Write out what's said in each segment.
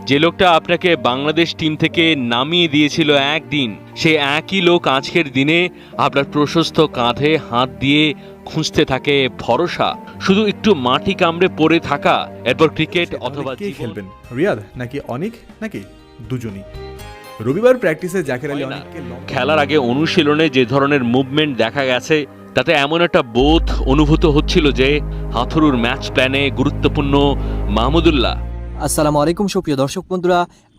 যে লোকটা আপনাকে বাংলাদেশ টিম থেকে নামিয়ে দিয়েছিল একদিন, সে একই লোক আজকের দিনে আপনার প্রশস্ত কাঁধে হাত দিয়ে খুঁজতে থাকে ভরসা। শুধু একটু মাটি কামড়ে পড়ে থাকা, এরপর ক্রিকেট অথবা কে খেলবেন, রিয়াদ নাকি অনিক নাকি দুজনই? রবিবার প্র্যাকটিসে জাকের আলী অনিককে খেলার আগে অনুশীলনে যে ধরনের মুভমেন্ট দেখা গেছে, তাতে এমন একটা বোধ অনুভূত হচ্ছিল যে হাথুরুর ম্যাচ প্ল্যানে গুরুত্বপূর্ণ মাহমুদুল্লাহ। আসসালামু আলাইকুম সুপ্রিয় দর্শক বন্ধুরা,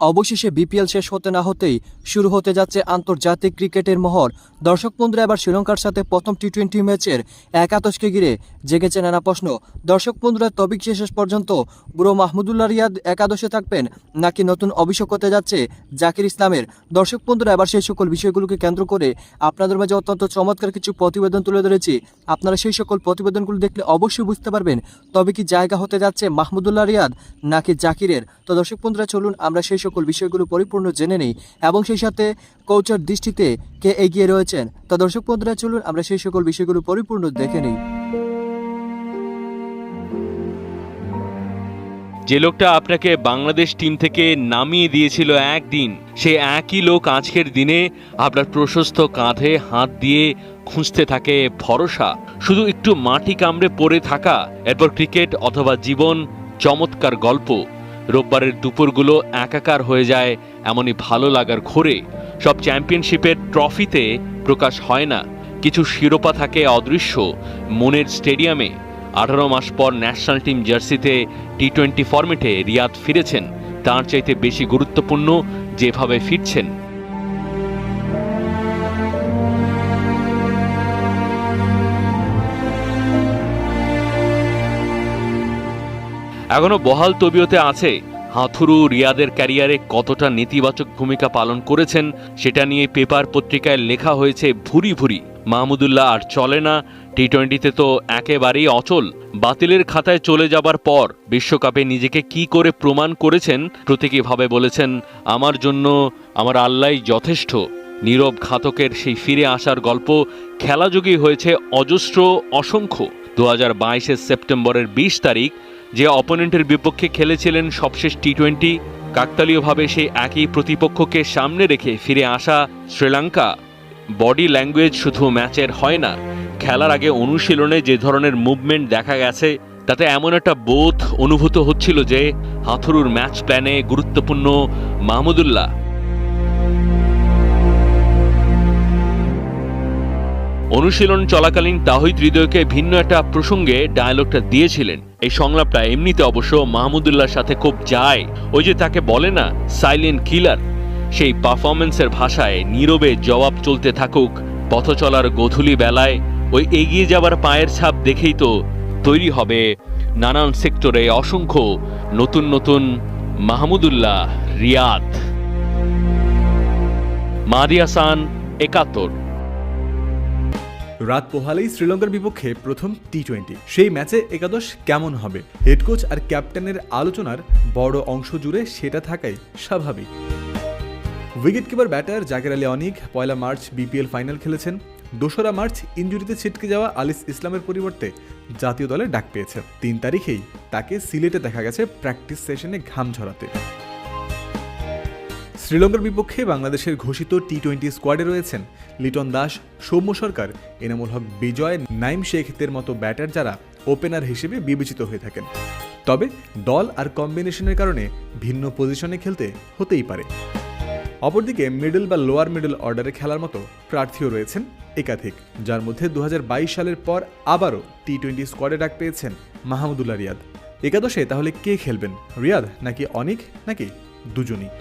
অবশেষে বিপিএল শেষ হতে না হতেই শুরু হতে যাচ্ছে আন্তর্জাতিক ক্রিকেটের মহর। দর্শক বন্ধুরা, এবার শ্রীলঙ্কার সাথে প্রথম টি-20 ম্যাচের একাদশকে ঘিরে জেগেছে নানা প্রশ্ন। দর্শক বন্ধুরা, তবে কি শেষ পর্যন্ত বুড়ো মাহমুদুল্লাহ রিয়াদ একাদশে থাকবেন, নাকি নতুন অভিষেক হতে যাচ্ছে জাকির ইসলামের? দর্শক বন্ধুরা, এবার সেই সকল বিষয়গুলোকে কেন্দ্র করে আপনাদের মাঝে অত্যন্ত চমৎকার কিছু প্রতিবেদন তুলে ধরেছি। আপনারা সেই সকল প্রতিবেদনগুলো দেখলে অবশ্যই বুঝতে পারবেন তবে কি জায়গা হতে যাচ্ছে মাহমুদুল্লাহ রিয়াদ নাকি জাকিরের। তো দর্শক বন্ধুরা, চলুন আমরা সেই সকল বিষয়গুলো পরিপূর্ণ জেনে নেই এবং সেই সাথে কোচের দৃষ্টিতে কে এগিয়ে রয়েছেন। তো দর্শক বন্ধুরা, চলুন আমরা সেই সকল বিষয়গুলো পরিপূর্ণ দেখে নেই। যে লোকটা আপনাকে বাংলাদেশ টিম থেকে নামিয়ে দিয়েছিল একদিন, সে একই লোক আজকের দিনে আপনার প্রশস্ত কাঁধে হাত দিয়ে খুঁজতে থাকে ভরসা। শুধু একটু মাটি কামড়ে পড়ে থাকা, এরপর ক্রিকেট অথবা জীবন চমৎকার গল্প। রোববারের দুপুরগুলো একাকার হয়ে যায় এমনই ভালো লাগার ঘোরে। সব চ্যাম্পিয়নশিপের ট্রফিতে প্রকাশ হয় না, কিছু শিরোপা থাকে অদৃশ্য মনের স্টেডিয়ামে। 18 মাস পর ন্যাশনাল টিম জার্সিতে টি-20 ফরম্যাটে রিয়াদ ফিরেছেন। তার চাইতে বেশি গুরুত্বপূর্ণ যেভাবে ফিরছেন। এখনো বহাল তবিয়তে আছে হাথুরু রিয়াদের ক্যারিয়ারে কতটা নেতিবাচক ভূমিকা পালন করেছেন সেটা নিয়ে পেপার পত্রিকায় লেখা হয়েছে ভুরি ভুরি। মাহমুদুল্লাহ আর চলে না, টি-20তে তো একেবারেই অচল। বাতিলের খাতায় চলে যাবার পর বিশ্বকাপে নিজেকে কি করে প্রমাণ করেছেন, প্রতীকীভাবে বলেছেন, আমার জন্য আমার আল্লাহই যথেষ্ট। নীরব ঘাতকের সেই ফিরে আসার গল্প খেলাযোগী হয়েছে অজস্র অসংখ্য। 2022 সেপ্টেম্বরের 20 তারিখ যে অপোনেন্টের বিপক্ষে খেলেছিলেন সবশেষ টি-20, কাকতালীয়ভাবে সেই একই প্রতিপক্ষকে সামনে রেখে ফিরে আসা শ্রীলঙ্কা। বডি ল্যাঙ্গুয়েজ শুধু ম্যাচের হয় না, খেলার আগে অনুশীলনে যে ধরনের মুভমেন্ট দেখা গেছে, তাতে এমন একটা বোধ অনুভূত হচ্ছিল যে হাথুরুর ম্যাচ প্ল্যানে গুরুত্বপূর্ণ মাহমুদুল্লাহ। অনুশীলন চলাকালীন তাহিদ হৃদয়কে ভিন্ন একটা প্রসঙ্গে ডায়লগটা দিয়েছিলেন। এই সংলাপটা এমনিতে অবশ্য মাহমুদুল্লাহর সাথে খুব যায়। ওই যে তাকে বলে না সাইলেন্ট কিলার, সেই পারফরমেন্সের ভাষায় নীরবে জবাব চলতে থাকুক। পথ চলার গোধূলি বেলায় ওই এগিয়ে যাবার পায়ের ছাপ দেখেই তো তৈরি হবে নানান সেক্টরে অসংখ্য নতুন নতুন মাহমুদুল্লাহ রিয়াদ। মাহদি হাসান, 71। রাত পোহালেই শ্রীলঙ্কার বিপক্ষে প্রথম টি-20, সেই ম্যাচে একাদশ কেমন হবে? হেড কোচ আর ক্যাপ্টেনের আলোচনার বড় অংশ জুড়ে সেটা থাকাই স্বাভাবিক। উইকেটকিপার ব্যাটার জাকের আলী অনিক 1 মার্চ বিপিএল ফাইনাল খেলেছেন। 2 মার্চ ইনজুরিতে ছিটকে যাওয়া আলিস ইসলামের পরিবর্তে জাতীয় দলে ডাক পেয়েছে। 3 তারিখেই তাকে সিলেটে দেখা গেছে প্র্যাকটিস সেশনে ঘাম ঝরাতে। শ্রীলঙ্কার বিপক্ষে বাংলাদেশের ঘোষিত টি-20 স্কোয়াডে রয়েছেন লিটন দাস, সৌম্য সরকার, এনামুল হক বিজয়, নাইম শেখদের মতো ব্যাটার যারা ওপেনার হিসেবে বিবেচিত হয়ে থাকেন। তবে দল আর কম্বিনেশনের কারণে ভিন্ন পজিশনে খেলতে হতেই পারে। অপরদিকে মিডল বা লোয়ার মিডল অর্ডারে খেলার মতো প্রার্থীও রয়েছেন একাধিক, যার মধ্যে 2022 সালের পর আবারও টি-20 স্কোয়াডে ডাক পেয়েছেন মাহমুদুল্লাহ রিয়াদ। একাদশে তাহলে কে খেলবেন, রিয়াদ নাকি অনিক নাকি দুজনই?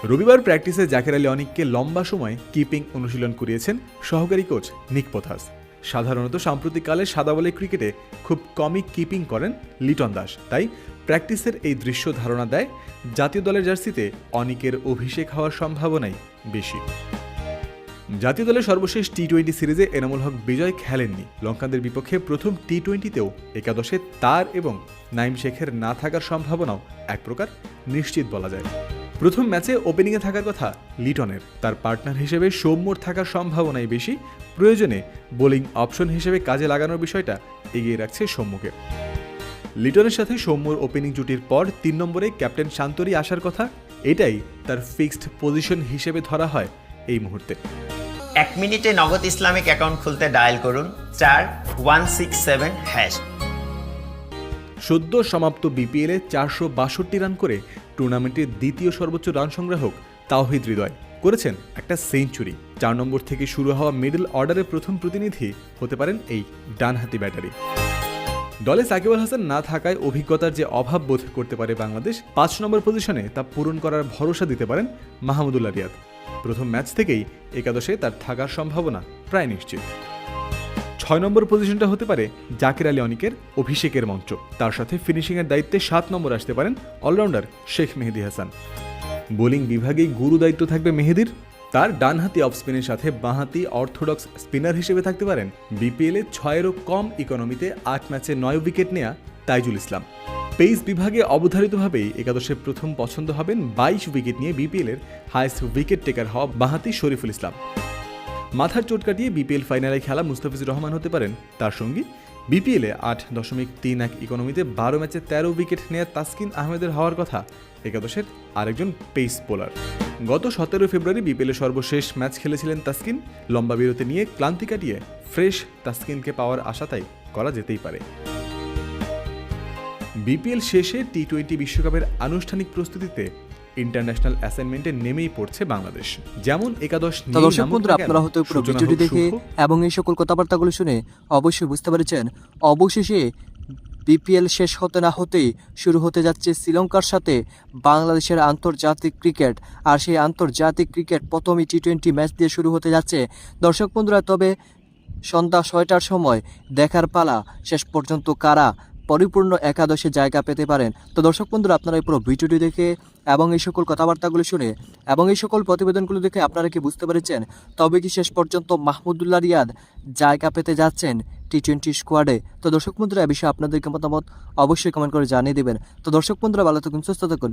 রবিবার প্র্যাকটিসে জাকের আলী অনিককে লম্বা সময় কিপিং অনুশীলন করিয়েছেন সহকারী কোচ নিক পোথাস। সাধারণত সাম্প্রতিককালে সাদা বলে ক্রিকেটে খুব কমই কিপিং করেন লিটন দাস, তাই প্র্যাকটিসের এই দৃশ্য ধারণা দেয় জাতীয় দলের জার্সিতে অনিকের অভিষেক হওয়ার সম্ভাবনাই বেশি। জাতীয় দলের সর্বশেষ টি-20 সিরিজে এনামুল হক বিজয় খেলেননি। লঙ্কানদের বিপক্ষে প্রথম টি-20তেও একাদশে তার এবং নাইম শেখের না থাকার সম্ভাবনাও এক প্রকার নিশ্চিত বলা যায়। প্রথম ম্যাচে ওপেনিংয়ে থাকার কথা লিটনের, তার পার্টনার হিসেবে সৌম্যর থাকার সম্ভাবনাই বেশি। প্রয়োজনে বোলিং অপশন হিসেবে কাজে লাগানোর বিষয়টা এগিয়ে রাখছে সৌম্যকে। লিটনের সাথে সৌম্যর ওপেনিং জুটির পর 3 নম্বরে ক্যাপ্টেন শান্তরি আসার কথা, এটাই তার ফিক্সড পজিশন হিসেবে ধরা হয় এই মুহূর্তে। 1 মিনিটে নগদ ইসলামিক অ্যাকাউন্ট খুলতে ডায়াল করুন *167#। সদ্য সমাপ্ত বিপিএলে 462 রান করে টুর্নামেন্টের দ্বিতীয় সর্বোচ্চ রান সংগ্রাহক তাওহিদ হৃদয় করেছেন একটা সেঞ্চুরি। 4 নম্বর থেকে শুরু হওয়া মিডল অর্ডারের প্রথম প্রতিনিধি হতে পারেন এই ডানহাতি ব্যাটারি। দলে সাকিব আল হাসান না থাকায় অভিজ্ঞতার যে অভাব বোধ করতে পারে বাংলাদেশ, 5 নম্বর পজিশনে তা পূরণ করার ভরসা দিতে পারেন মাহমুদুল্লাহ রিয়াদ। প্রথম ম্যাচ থেকেই একাদশে তার থাকার সম্ভাবনা প্রায় নিশ্চিত। 6 নম্বর পজিশনটা হতে পারে জাকির আলী অনিকের অভিষেকের মঞ্চ। তার সাথে ফিনিশিংয়ের দায়িত্বে 7 নম্বর আসতে পারেন অলরাউন্ডার শেখ মেহেদী হাসান। বোলিং বিভাগেই গুরু দায়িত্ব থাকবে মেহেদির। তার ডানহাতি অফ স্পিনের সাথে বাঁহাতি অর্থোডক্স স্পিনার হিসেবে থাকতে পারেন বিপিএলে 6-এরও কম ইকোনমিতে 8 ম্যাচে 9 উইকেট নেয়া তাইজুল ইসলাম। পেস বিভাগে অবধারিতভাবেই একাদশে প্রথম পছন্দ হবেন 22 উইকেট নিয়ে বিপিএলের হাইয়েস্ট উইকেট টেকার হওয়া বাঁহাতি শরীফুল ইসলাম। মাথার চোট কাটিয়ে বিপিএল ফাইনালে খেলা মুস্তাফিজুর রহমান হতে পারেন তার সঙ্গী। বিপিএলে 8.31 ইকোনমিতে 12 ম্যাচে 13 উইকেট নেয়া তাসকিন আহমেদের হওয়ার কথা একাদশের আরেকজন পেস বোলার। গত 17 ফেব্রুয়ারি বিপিএলে সর্বশেষ ম্যাচ খেলেছিলেন তাসকিন। লম্বা বিরতি নিয়ে ক্লান্তি কাটিয়ে ফ্রেশ তাসকিনকে পাওয়ার আশা তাই করা যেতেই পারে। বিপিএল শেষে টি-20 বিশ্বকাপের আনুষ্ঠানিক প্রস্তুতিতে ইন্টারন্যাশনাল অ্যাসাইনমেন্টে নেমেই পড়ছে বাংলাদেশ। যেমন একাদশ তো দর্শক বন্ধুরা, আপনারা হয়তো পুরো ভিডিওটি দেখে এবং এই সকল কথাবার্তাগুলো শুনে অবশ্যই বুঝতে পেরেছেন, অবশেষে বিপিএল শেষ হতে না হতেই শুরু হতে যাচ্ছে শ্রীলঙ্কার সাথে বাংলাদেশের আন্তর্জাতিক ক্রিকেট। আর সেই আন্তর্জাতিক ক্রিকেট প্রথমই টি-20 ম্যাচ দিয়ে শুরু হতে যাচ্ছে দর্শক বন্ধুরা। তবে সন্ধ্যা 6টার সময় দেখার পালা শেষ পর্যন্ত কারা পরিপূর্ণ একাদশে জায়গা পেতে পারেন। তো দর্শক বন্ধুরা, আপনারা এই পুরো ভিডিওটি দেখে এবং এই সকল কথাবার্তাগুলো শুনে এবং এই সকল প্রতিবেদনগুলো দেখে আপনারা কি বুঝতে পেরেছেন, তবে কি শেষ পর্যন্ত মাহমুদুল্লাহ রিয়াদ জায়গা পেতে যাচ্ছেন টি-20 স্কোয়াডে? তো দর্শক বন্ধুরা, এ বিষয়ে আপনাদেরকে মতামত অবশ্যই কমেন্ট করে জানিয়ে দেবেন। তো দর্শক বন্ধুরা, ভালো থাকুন, সুস্থ থাকুন।